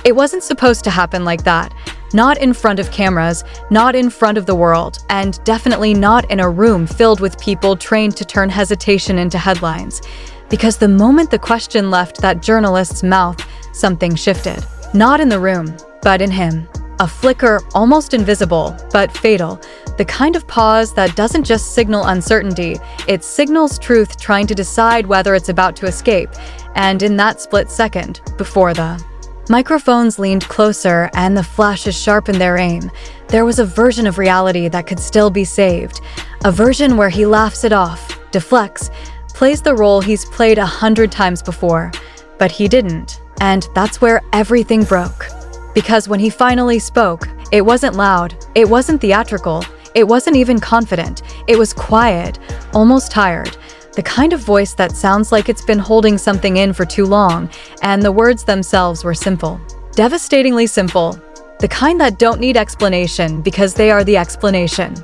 It wasn't supposed to happen like that. Not in front of cameras, not in front of the world, and definitely not in a room filled with people trained to turn hesitation into headlines. Because the moment the question left that journalist's mouth, something shifted. Not in the room, but in him. A flicker, almost invisible, but fatal. The kind of pause that doesn't just signal uncertainty, it signals truth trying to decide whether it's about to escape. And in that split second, before the microphones leaned closer and the flashes sharpened their aim, there was a version of reality that could still be saved. A version where he laughs it off, deflects, plays the role he's played 100 times before. But he didn't, and that's where everything broke. Because when he finally spoke, it wasn't loud, it wasn't theatrical, it wasn't even confident, it was quiet, almost tired. The kind of voice that sounds like it's been holding something in for too long, and the words themselves were simple. Devastatingly simple. The kind that don't need explanation because they are the explanation.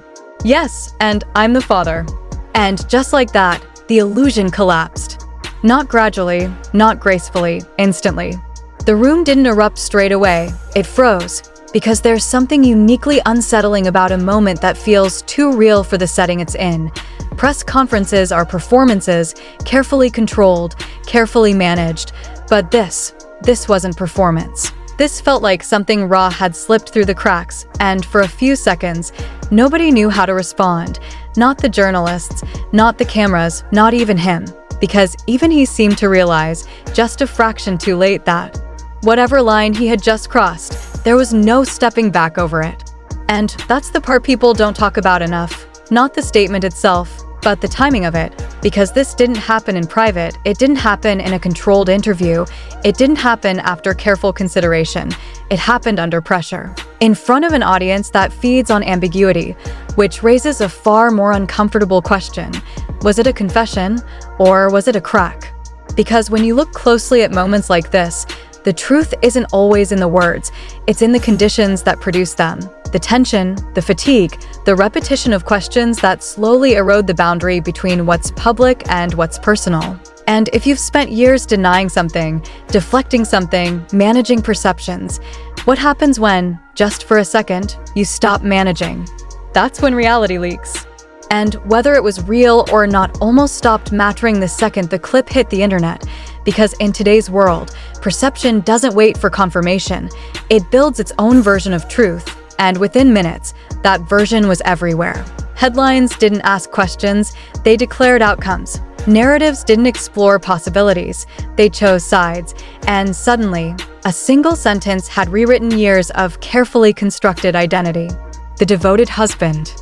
Yes, and I'm the father. And just like that, the illusion collapsed. Not gradually, not gracefully, instantly. The room didn't erupt straight away, it froze, because there's something uniquely unsettling about a moment that feels too real for the setting it's in. Press conferences are performances, carefully controlled, carefully managed, but this wasn't performance. This felt like something raw had slipped through the cracks, and for a few seconds, nobody knew how to respond. Not the journalists, not the cameras, not even him. Because even he seemed to realize, just a fraction too late, that whatever line he had just crossed, there was no stepping back over it. And that's the part people don't talk about enough. Not the statement itself, but the timing of it. Because this didn't happen in private, it didn't happen in a controlled interview, it didn't happen after careful consideration. It happened under pressure. In front of an audience that feeds on ambiguity, which raises a far more uncomfortable question. Was it a confession, or was it a crack? Because when you look closely at moments like this, the truth isn't always in the words, it's in the conditions that produce them. The tension, the fatigue, the repetition of questions that slowly erode the boundary between what's public and what's personal. And if you've spent years denying something, deflecting something, managing perceptions, what happens when, just for a second, you stop managing? That's when reality leaks. And whether it was real or not almost stopped mattering the second the clip hit the internet. Because in today's world, perception doesn't wait for confirmation. It builds its own version of truth. And within minutes, that version was everywhere. Headlines didn't ask questions, they declared outcomes. Narratives didn't explore possibilities, they chose sides. And suddenly, a single sentence had rewritten years of carefully constructed identity. The devoted husband.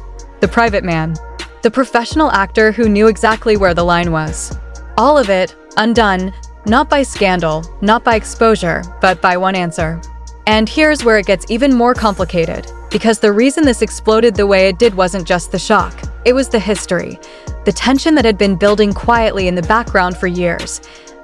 The private man. The professional actor who knew exactly where the line was. All of it, undone, not by scandal, not by exposure, but by one answer. And here's where it gets even more complicated, because the reason this exploded the way it did wasn't just the shock, it was the history. The tension that had been building quietly in the background for years.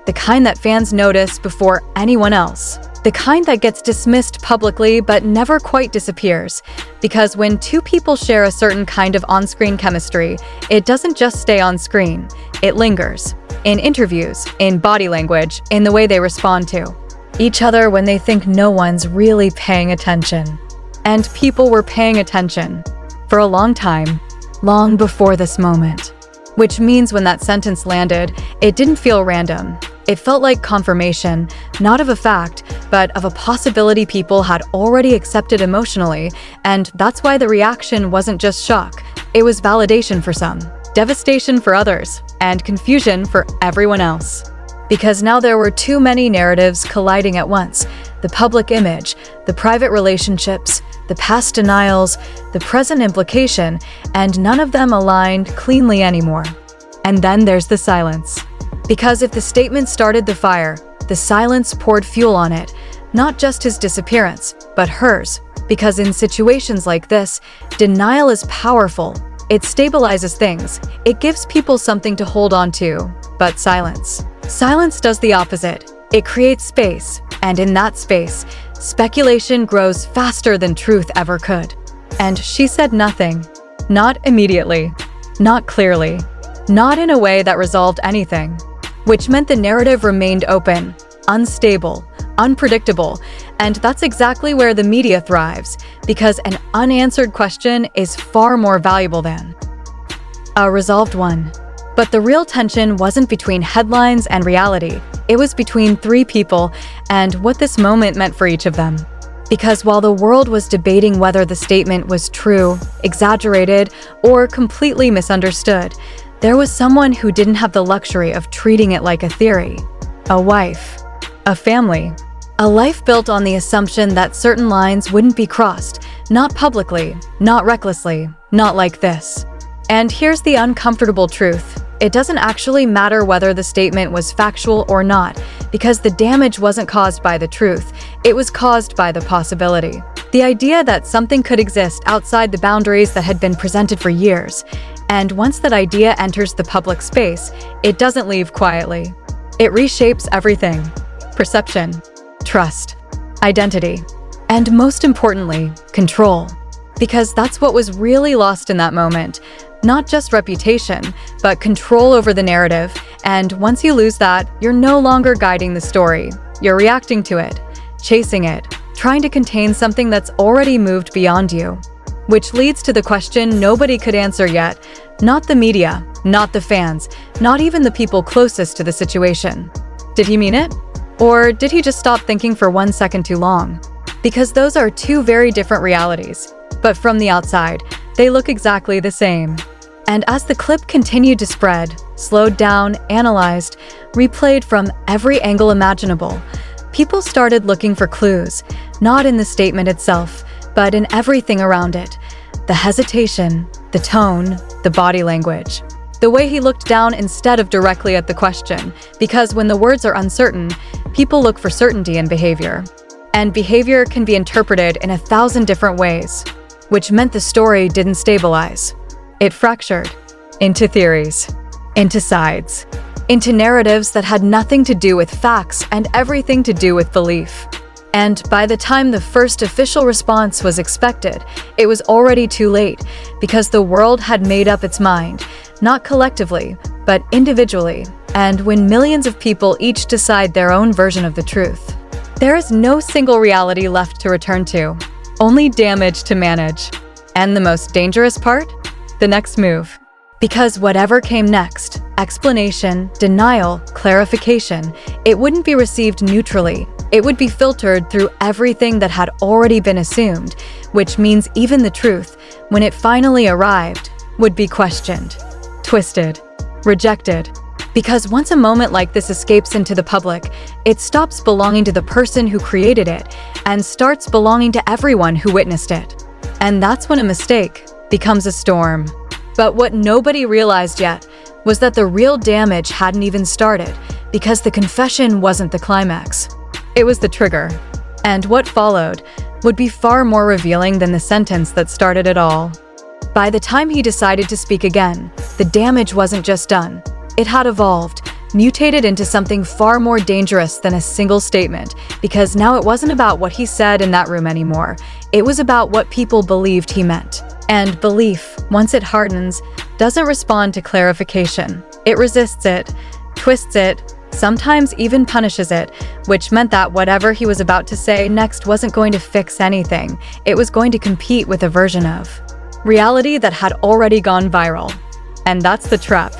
The kind that fans notice before anyone else. The kind that gets dismissed publicly but never quite disappears. Because when two people share a certain kind of on-screen chemistry, it doesn't just stay on screen, it lingers. In interviews, in body language, in the way they respond to each other when they think no one's really paying attention. And people were paying attention. For a long time, long before this moment. Which means when that sentence landed, it didn't feel random. It felt like confirmation, not of a fact, but of a possibility people had already accepted emotionally, and that's why the reaction wasn't just shock, it was validation for some, devastation for others, and confusion for everyone else. Because now there were too many narratives colliding at once, the public image, the private relationships, the past denials, the present implication, and none of them aligned cleanly anymore. And then there's the silence. Because if the statement started the fire, the silence poured fuel on it, not just his disappearance, but hers. Because in situations like this, denial is powerful. It stabilizes things. It gives people something to hold on to. But silence does the opposite. It creates space, and in that space, speculation grows faster than truth ever could. And she said nothing. Not immediately. Not clearly. Not in a way that resolved anything. Which meant the narrative remained open, unstable, unpredictable, And that's exactly where the media thrives, because an unanswered question is far more valuable than a resolved one. But the real tension wasn't between headlines and reality. It was between three people and what this moment meant for each of them. Because while the world was debating whether the statement was true, exaggerated, or completely misunderstood, there was someone who didn't have the luxury of treating it like a theory. A wife. A family. A life built on the assumption that certain lines wouldn't be crossed, not publicly, not recklessly, not like this. And here's the uncomfortable truth. It doesn't actually matter whether the statement was factual or not, because the damage wasn't caused by the truth, it was caused by the possibility. The idea that something could exist outside the boundaries that had been presented for years. And once that idea enters the public space, it doesn't leave quietly. It reshapes everything. Perception, trust, identity, and most importantly, control. Because that's what was really lost in that moment. Not just reputation, but control over the narrative. And once you lose that, you're no longer guiding the story. You're reacting to it, chasing it, trying to contain something that's already moved beyond you. Which leads to the question nobody could answer yet. Not the media, not the fans, not even the people closest to the situation. Did he mean it? Or did he just stop thinking for 1 second too long? Because those are two very different realities. But from the outside, they look exactly the same. And as the clip continued to spread, slowed down, analyzed, replayed from every angle imaginable, people started looking for clues, not in the statement itself, but in everything around it. The hesitation, the tone, the body language. The way he looked down instead of directly at the question, because when the words are uncertain, people look for certainty in behavior. And behavior can be interpreted in 1,000 different ways, which meant the story didn't stabilize. It fractured into theories, into sides, into narratives that had nothing to do with facts and everything to do with belief. And by the time the first official response was expected, it was already too late, because the world had made up its mind, not collectively, but individually. And when millions of people each decide their own version of the truth, there is no single reality left to return to, only damage to manage. And the most dangerous part? The next move. Because whatever came next, explanation, denial, clarification, it wouldn't be received neutrally. It would be filtered through everything that had already been assumed, which means even the truth, when it finally arrived, would be questioned, twisted, rejected. Because once a moment like this escapes into the public, it stops belonging to the person who created it and starts belonging to everyone who witnessed it. And that's when a mistake becomes a storm. But what nobody realized yet was that the real damage hadn't even started, because the confession wasn't the climax. It was the trigger. And what followed would be far more revealing than the sentence that started it all. By the time he decided to speak again, the damage wasn't just done. It had evolved, mutated into something far more dangerous than a single statement, because now it wasn't about what he said in that room anymore. It was about what people believed he meant. And belief, once it hardens, doesn't respond to clarification. It resists it, twists it, sometimes even punishes it, which meant that whatever he was about to say next wasn't going to fix anything. It was going to compete with a version of reality that had already gone viral. And that's the trap.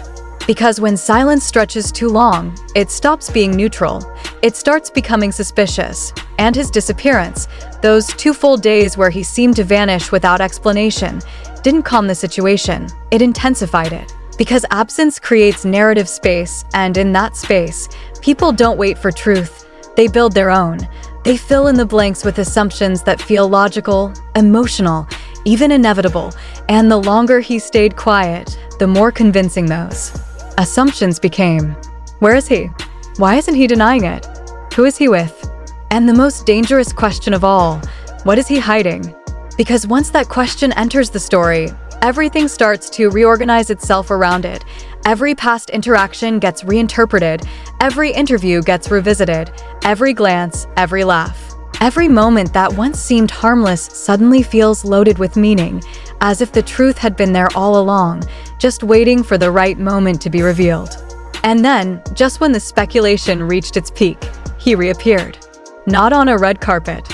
Because when silence stretches too long, it stops being neutral. It starts becoming suspicious. And his disappearance, those 2 full days where he seemed to vanish without explanation, didn't calm the situation. It intensified it. Because absence creates narrative space, and in that space, people don't wait for truth. They build their own. They fill in the blanks with assumptions that feel logical, emotional, even inevitable. And the longer he stayed quiet, the more convincing those assumptions became. Where is he? Why isn't he denying it? Who is he with? And the most dangerous question of all, what is he hiding? Because once that question enters the story, everything starts to reorganize itself around it. Every past interaction gets reinterpreted, every interview gets revisited, every glance, every laugh. Every moment that once seemed harmless suddenly feels loaded with meaning, as if the truth had been there all along, just waiting for the right moment to be revealed. And then, just when the speculation reached its peak, he reappeared. Not on a red carpet.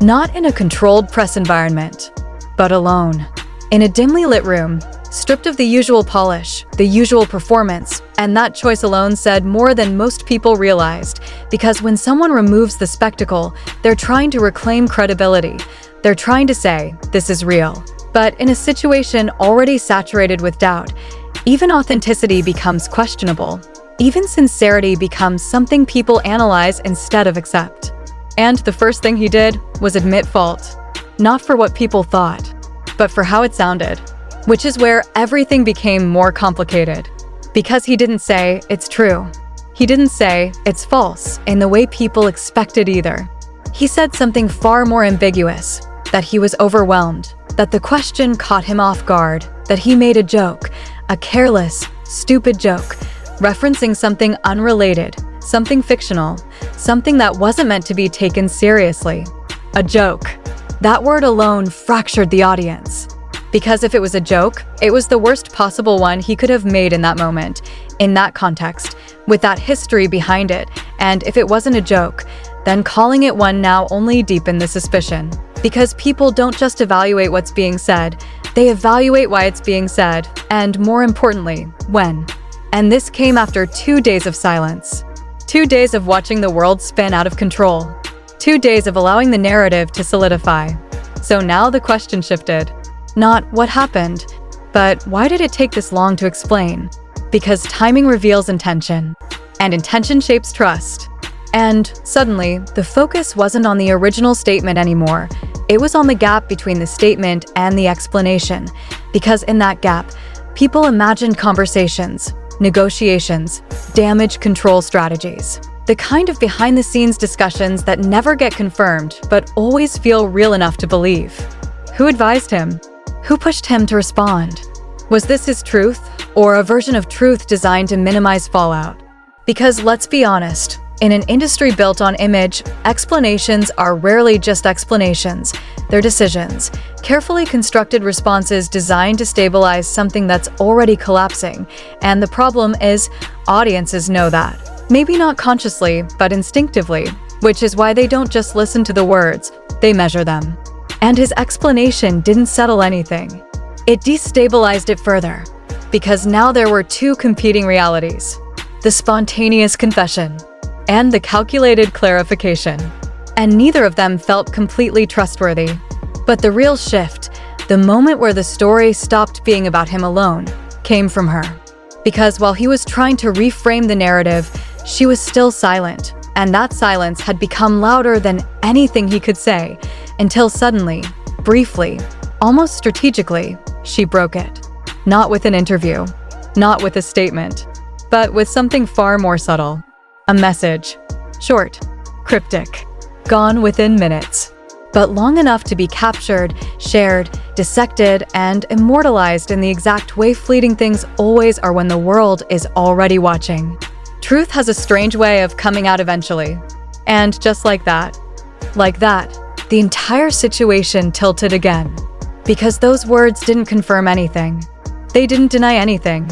Not in a controlled press environment. But alone. In a dimly lit room, stripped of the usual polish, the usual performance, and that choice alone said more than most people realized, because when someone removes the spectacle, they're trying to reclaim credibility. They're trying to say, this is real. But in a situation already saturated with doubt, even authenticity becomes questionable. Even sincerity becomes something people analyze instead of accept. And the first thing he did was admit fault. Not for what people thought, but for how it sounded. Which is where everything became more complicated. Because he didn't say, it's true. He didn't say, it's false, in the way people expected either. He said something far more ambiguous, that he was overwhelmed, that the question caught him off guard, that he made a joke, a careless, stupid joke, referencing something unrelated, something fictional, something that wasn't meant to be taken seriously. A joke. That word alone fractured the audience. Because if it was a joke, it was the worst possible one he could have made in that moment, in that context, with that history behind it, and if it wasn't a joke, then calling it one now only deepened the suspicion. Because people don't just evaluate what's being said, they evaluate why it's being said, and more importantly, when. And this came after 2 days of silence. 2 days of watching the world spin out of control. 2 days of allowing the narrative to solidify. So now the question shifted. Not what happened, but why did it take this long to explain? Because timing reveals intention, and intention shapes trust. And suddenly, the focus wasn't on the original statement anymore. It was on the gap between the statement and the explanation, because in that gap, people imagined conversations, negotiations, damage control strategies. The kind of behind-the-scenes discussions that never get confirmed, but always feel real enough to believe. Who advised him? Who pushed him to respond? Was this his truth, or a version of truth designed to minimize fallout? Because let's be honest, in an industry built on image, explanations are rarely just explanations. They're decisions, carefully constructed responses designed to stabilize something that's already collapsing. And the problem is, audiences know that. Maybe not consciously, but instinctively, which is why they don't just listen to the words, they measure them. And his explanation didn't settle anything. It destabilized it further, because now there were two competing realities: the spontaneous confession and the calculated clarification. And neither of them felt completely trustworthy. But the real shift, the moment where the story stopped being about him alone, came from her. Because while he was trying to reframe the narrative, she was still silent, and that silence had become louder than anything he could say, until suddenly, briefly, almost strategically, she broke it. Not with an interview, not with a statement, but with something far more subtle. A message. Short, cryptic, gone within minutes, but long enough to be captured, shared, dissected, and immortalized in the exact way fleeting things always are when the world is already watching. Truth has a strange way of coming out eventually. And just like that, the entire situation tilted again. Because those words didn't confirm anything. They didn't deny anything.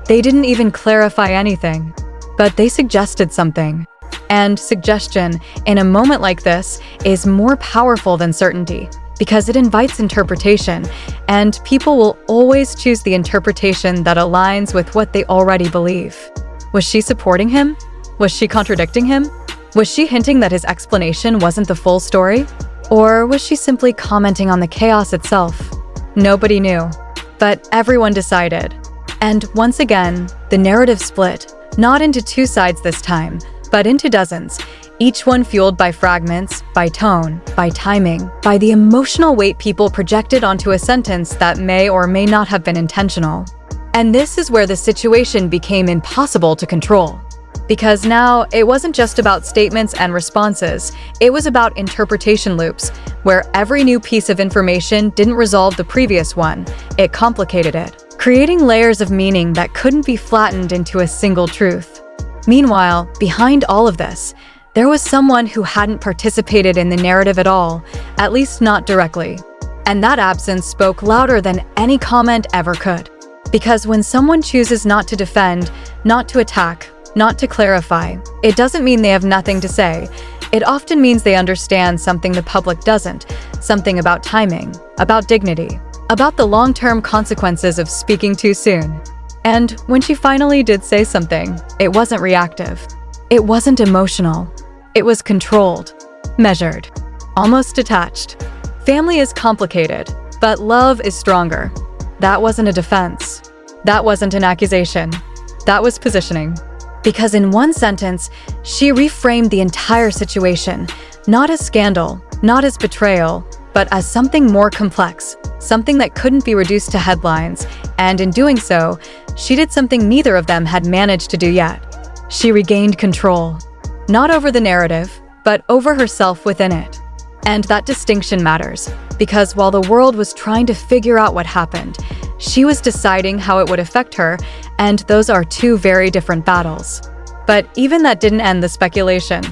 They didn't even clarify anything. But they suggested something. And suggestion, in a moment like this, is more powerful than certainty, because it invites interpretation, and people will always choose the interpretation that aligns with what they already believe. Was she supporting him? Was she contradicting him? Was she hinting that his explanation wasn't the full story? Or was she simply commenting on the chaos itself? Nobody knew, but everyone decided. And once again, the narrative split, not into two sides this time, but into dozens, each one fueled by fragments, by tone, by timing, by the emotional weight people projected onto a sentence that may or may not have been intentional. And this is where the situation became impossible to control. Because now, it wasn't just about statements and responses, it was about interpretation loops, where every new piece of information didn't resolve the previous one, it complicated it, creating layers of meaning that couldn't be flattened into a single truth. Meanwhile, behind all of this, there was someone who hadn't participated in the narrative at all, at least not directly. And that absence spoke louder than any comment ever could. Because when someone chooses not to defend, not to attack, not to clarify, it doesn't mean they have nothing to say. It often means they understand something the public doesn't, something about timing, about dignity, about the long-term consequences of speaking too soon. And when she finally did say something, it wasn't reactive. It wasn't emotional. It was controlled, measured, almost detached. Family is complicated, but love is stronger. That wasn't a defense. That wasn't an accusation. That was positioning. Because in one sentence, she reframed the entire situation, not as scandal, not as betrayal, but as something more complex, something that couldn't be reduced to headlines, and in doing so, she did something neither of them had managed to do yet. She regained control, not over the narrative, but over herself within it. And that distinction matters, because while the world was trying to figure out what happened, she was deciding how it would affect her, and those are two very different battles. But even that didn't end the speculation.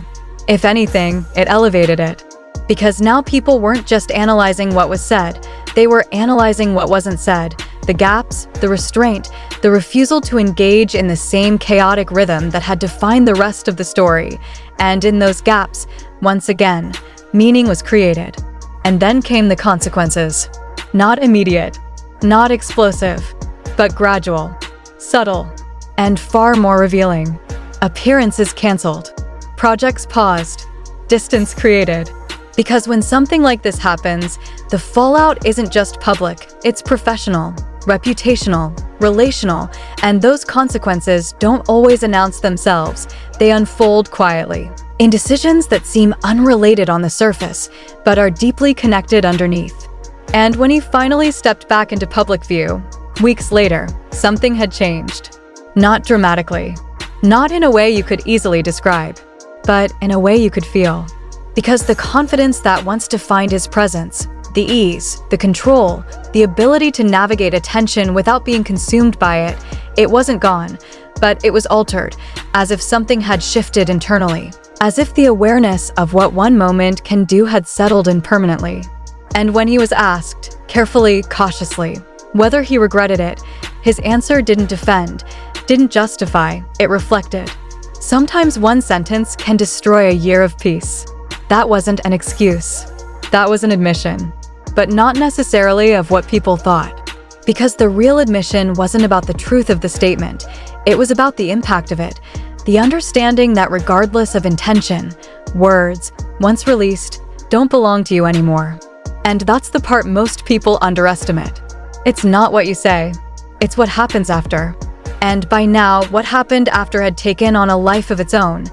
If anything, it elevated it. Because now people weren't just analyzing what was said, they were analyzing what wasn't said, the gaps, the restraint, the refusal to engage in the same chaotic rhythm that had defined the rest of the story. And in those gaps, once again, meaning was created. And then came the consequences. Not immediate, not explosive, but gradual, subtle, and far more revealing. Appearances canceled, projects paused, distance created. Because when something like this happens, the fallout isn't just public, it's professional, reputational, relational, and those consequences don't always announce themselves. They unfold quietly, in decisions that seem unrelated on the surface, but are deeply connected underneath. And when he finally stepped back into public view, weeks later, something had changed. Not dramatically, not in a way you could easily describe, but in a way you could feel. Because the confidence that once defined his presence, the ease, the control, the ability to navigate attention without being consumed by it, it wasn't gone, but it was altered, as if something had shifted internally, as if the awareness of what one moment can do had settled in permanently. And when he was asked, carefully, cautiously, whether he regretted it, his answer didn't defend, didn't justify, it reflected. Sometimes one sentence can destroy a year of peace. That wasn't an excuse. That was an admission, but not necessarily of what people thought. Because the real admission wasn't about the truth of the statement, it was about the impact of it, the understanding that regardless of intention, words, once released, don't belong to you anymore. And that's the part most people underestimate. It's not what you say, it's what happens after. And by now, what happened after had taken on a life of its own,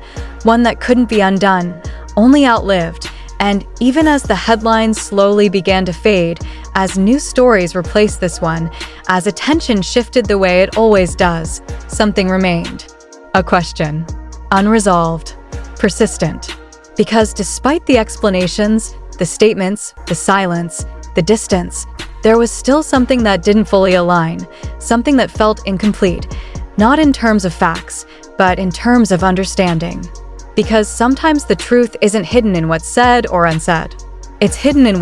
one that couldn't be undone, only outlived. And even as the headlines slowly began to fade, as new stories replaced this one, as attention shifted the way it always does, something remained. A question. Unresolved. Persistent. Because despite the explanations, the statements, the silence, the distance, there was still something that didn't fully align, something that felt incomplete, not in terms of facts, but in terms of understanding. Because sometimes the truth isn't hidden in what's said or unsaid. It's hidden in